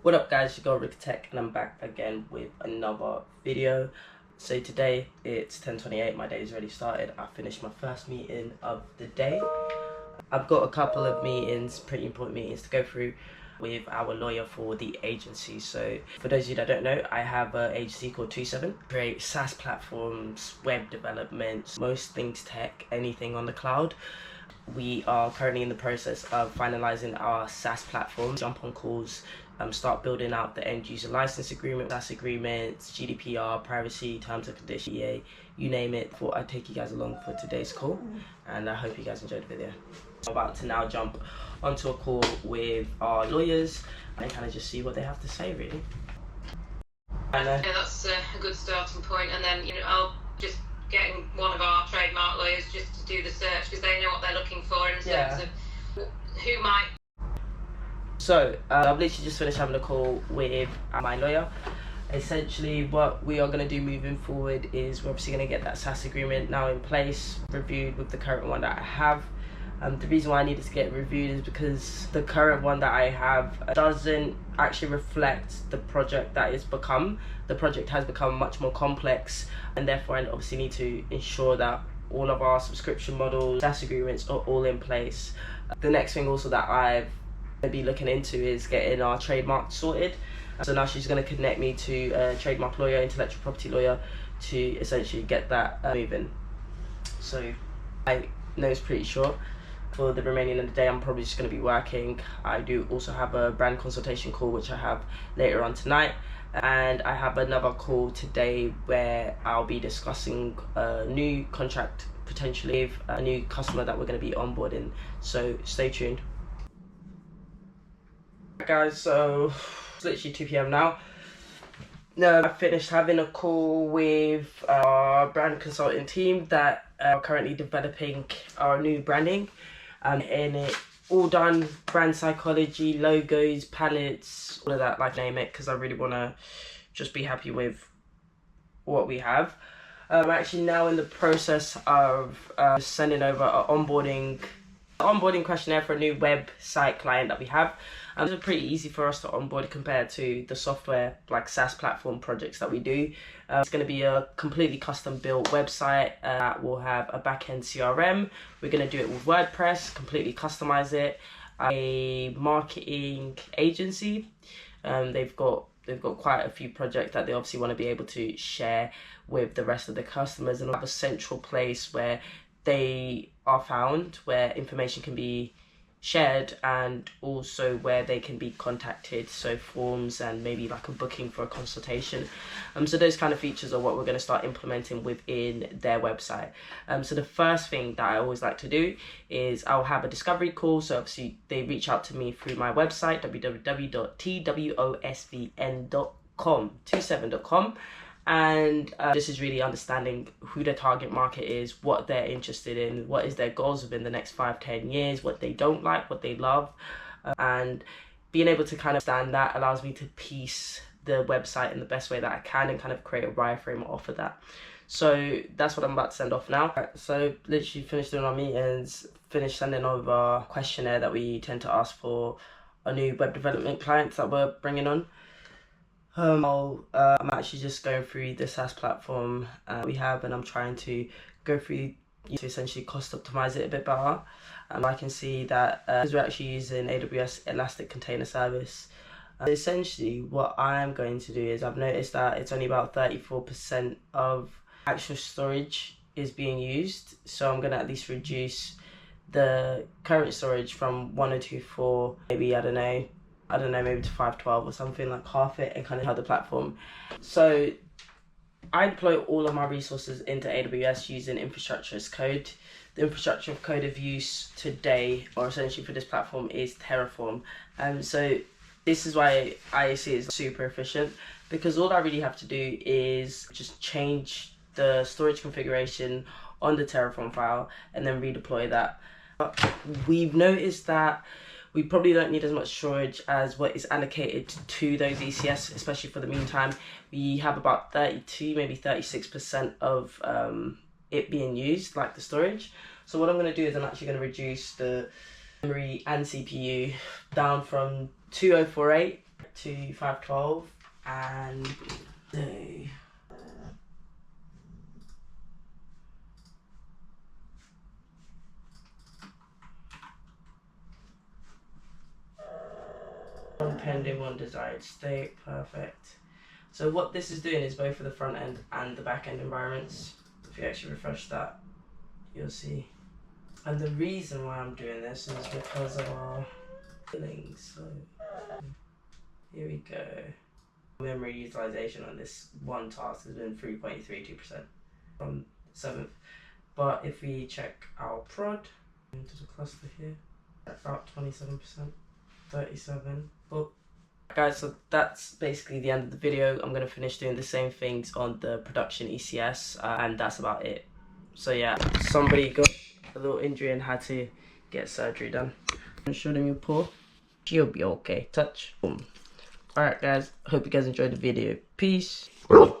What up guys, your girl Rick Tech, and I'm back again with another video. So today it's 10:28, my day's already started. I finished my first meeting of the day. I've got a couple of meetings, pretty important meetings to go through with our lawyer for the agency. So for those of you that don't know, I have an agency called 27. Create SaaS platforms, web developments, most things tech, anything on the cloud. We are currently in the process of finalizing our SaaS platform, jump on calls, start building out the end user license agreement, SaaS agreements, GDPR, privacy, terms and conditions, EA, you name it. Thought I'd take you guys along for today's call, and I hope you guys enjoyed the video. I'm about to now jump onto a call with our lawyers and kind of just see what they have to say, really. Yeah, that's a good starting point, and then I'll just getting one of our trademark lawyers just to do the search because they know what they're looking for in terms of who might. So I've literally just finished having a call with my lawyer. Essentially what we are going to do moving forward is we're obviously going to get that SaaS agreement now in place, reviewed with the current one that I have. The reason why I needed to get reviewed is because the current one that I have doesn't actually reflect the project that it's become. The project has become much more complex, and therefore I obviously need to ensure that all of our subscription models, SaaS agreements are all in place. The next thing also that I've going to be looking into is getting our trademark sorted. So now she's going to connect me to a trademark lawyer, intellectual property lawyer, to essentially get that moving. So I know it's pretty short. For the remaining of the day, I'm probably just going to be working. I do also have a brand consultation call, which I have later on tonight. And I have another call today where I'll be discussing a new contract, potentially with a new customer that we're going to be onboarding. So stay tuned. Guys, so it's literally 2 p.m. now. I finished having a call with our brand consulting team that are currently developing our new branding. And it all done, brand psychology, logos, palettes, all of that, like name it, because I really want to just be happy with what we have. I'm actually now in the process of sending over an onboarding questionnaire for a new website client that we have. It's pretty easy for us to onboard compared to the software like SaaS platform projects that we do. It's going to be a completely custom built website that will have a back-end CRM. We're going to do it with WordPress, completely customize it. A marketing agency. They've got quite a few projects that they obviously want to be able to share with the rest of the customers, and have a central place where they are found, where information can be shared, and also where they can be contacted, so forms and maybe like a booking for a consultation. So those kind of features are what we're going to start implementing within their website. So the first thing that I always like to do is I'll have a discovery call. So obviously they reach out to me through my website, www.twosvn.com, and this is really understanding who their target market is, what they're interested in, what is their goals within the next 5-10 years, what they don't like, what they love, and being able to kind of understand that allows me to piece the website in the best way that I can and kind of create a wireframe off of that. So that's what I'm about to send off now. So literally finished doing our meetings, finished sending over a questionnaire that we tend to ask for a new web development clients that we're bringing on. I'm actually just going through the SaaS platform we have, and I'm trying to go through to essentially cost optimize it a bit better. I can see that because we're actually using AWS Elastic Container Service, essentially what I'm going to do is I've noticed that it's only about 34% of actual storage is being used. So I'm going to at least reduce the current storage from 1024, maybe, I don't know, maybe to 512 or something, like half it, and kind of have the platform. So I deploy all of my resources into AWS using infrastructure as code. The infrastructure of code of use today, or essentially for this platform, is Terraform. So this is why I see it as super efficient, because all I really have to do is just change the storage configuration on the Terraform file and then redeploy that. But we've noticed that we probably don't need as much storage as what is allocated to those ECS, especially for the meantime. We have about 32, maybe 36% of it being used, like the storage. So what I'm going to do is I'm actually going to reduce the memory and CPU down from 2048 to 512 and day. One pending, one desired state. Perfect. So what this is doing is both for the front end and the back end environments. If you actually refresh that, you'll see. And the reason why I'm doing this is because of our feelings. So here we go. Memory utilization on this one task has been 3.32% from 7th. But if we check our prod into the cluster here, about 27%, 37. But guys, so that's basically the end of the video. I'm gonna finish doing the same things on the production ECS, and that's about it. So yeah, somebody got a little injury and had to get surgery done. And show them your paw. She'll be okay. Touch. Boom. Alright guys, hope you guys enjoyed the video. Peace.